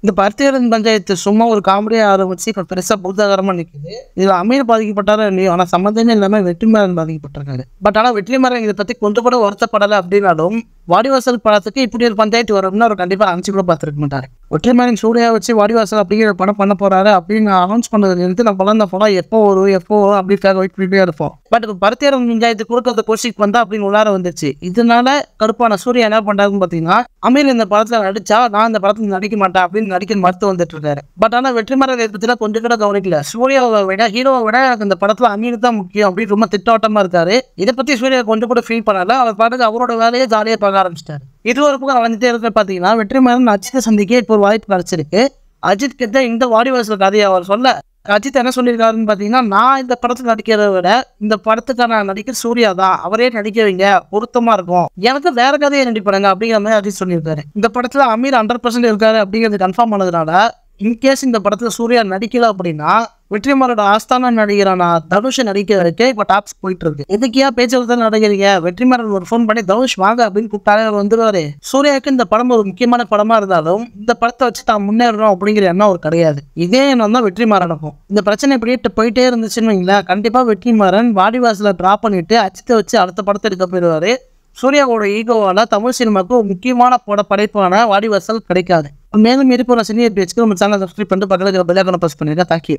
இந்த பருத்தியரன் பஞ்சாயத்து சும்மா ஒரு காமெடியா ஆரம்பிச்சு இப்ப பெருசா பூதாகரமா நிக்குது. இதுல அமீர் பாதிக்கப்பட்டாரோ இல்லையோ, ஆனா சம்மந்தமே இல்லாம வெற்றிமாறன் பாதிக்கப்பட்டிருக்காரு. பட் ஆனா வெற்றிமாறன் இதை பத்தி கொஞ்சம் கூட வருத்தப்படலை அப்படின்னாலும் வாடிவாசல் படத்துக்கு இப்படி ஒரு பஞ்சாயத்து வரும்னு அவர் கண்டிப்பா அனுப்பிச்சு கூட பார்த்துருக்க மாட்டாரு. வெற்றிமாறன் சூர்யா வச்சு வாடிவாசல் அப்படிங்கிற படம் பண்ண போறாரு அப்படின்னு அனௌன்ஸ் பண்ணதுல இருந்து நம்ம அந்த படம் எப்போ வரும் அப்படிக்காக வெயிட் பண்ணிட்டே இருப்போம். பட் இப்போ பருத்தியரன் பஞ்சாயத்து கொடுக்கறத கோஷிக் வந்தா அப்படின்னு உள்ளார வந்துச்சு. இதனால கருப்பான சூர்யா என்ன பண்றாருன்னு பாத்தீங்கன்னா, அமீர் இந்த படத்துல நடிச்சா நான் இந்த படத்துல நடிக்க மாட்டேன் அப்படின்னு நடிக்க மறுத்து வந்துட்டு இருக்காரு. பட் ஆனா வெற்றிமாறன் இதை பத்திலாம் கொஞ்சம் கூட கவனிக்கல. சூர்யாவை விட ஹீரோவை விட எனக்கு இந்த படத்துல அமீர் தான் முக்கியம் அப்படின்னு ரொம்ப திட்டவட்டமா இருக்காரு. இதை பத்தி சூர்யா கொஞ்சம் கூட ஃபீல் பண்ணல. அவர் பாட்டுக்கு அவரோட வேலையை ஜாலியா பார்க்க ஆரம்பிச்சிட்டாரு. இது ஒரு பக்கம் நடந்துட்டே இருக்க பாத்தீங்கன்னா, வெற்றிமாறன் அஜித்தை சந்திக்க இப்போ ஒரு வாய்ப்பு கிடைச்சிருக்கு. அஜித் கிட்ட இந்த வாடிவாசல் கதையை அவர் சொல்ல அஜித் என்ன சொல்லியிருக்காருன்னு பார்த்தீங்கன்னா, நான் இந்த படத்தில் நடிக்கிறத விட இந்த படத்துக்கான நடிக்கிற சூர்யா தான், அவரே நடிக்க வைங்க, பொருத்தமா இருக்கும், எனக்கு வேற கதையை நடிப்பாங்க அப்படிங்கிற மாதிரி அஜித் சொல்லியிருக்காரு. இந்த படத்துல அமீர் 100% இருக்காரு அப்படிங்கிறது கன்ஃபார்ம் பண்ணதுனால இன்கேஸ் இந்த படத்துல சூர்யா நடிக்கல அப்படின்னா வெற்றிமாறனோட ஆஸ்தான நடிகரான தனுஷை நடிக்கிறதுக்கு இப்போ டாப்ஸ் போயிட்டு இருக்கு. எதுக்கியா பேச்சுவார்த்தை நடக்கிறீங்க? வெற்றிமாறன் ஒரு ஃபோன் பண்ணி தனுஷ் வாங்க அப்படின்னு கூப்பிட்டாலே அவர் வந்துருவாரு. சூர்யாவுக்கு இந்த படம் ஒரு முக்கியமான படமா இருந்தாலும் இந்த படத்தை வச்சு தான் முன்னேறணும் அப்படிங்கிற எண்ணம் ஒரு கிடையாது. இதே எண்ணம் தான் வெற்றிமாறனுக்கும். இந்த பிரச்சனை இப்படியே போயிட்டே இருந்துச்சுன்னு வைங்களேன், கண்டிப்பா வெற்றிமாறன் வாடிவாசலை டிராப் பண்ணிட்டு அஜித்தை வச்சு அடுத்த படத்தை எடுக்க போயிடுவாரு. சூர்யாவோட ஈகோவால தமிழ் சினிமாவுக்கு ஒரு முக்கியமான படைப்பான வாடிவாசல் கிடைக்காது. மேலும் இருப்போம் சினிமா பேச்சுக்கு நம்ம சேனல் சப்ஸ்கிரைப் பண்ணிட்டு பக்கத்தில் பெல் ஐகானை பிரஸ் பண்ணிருக்கேன். தேங்க்யூ.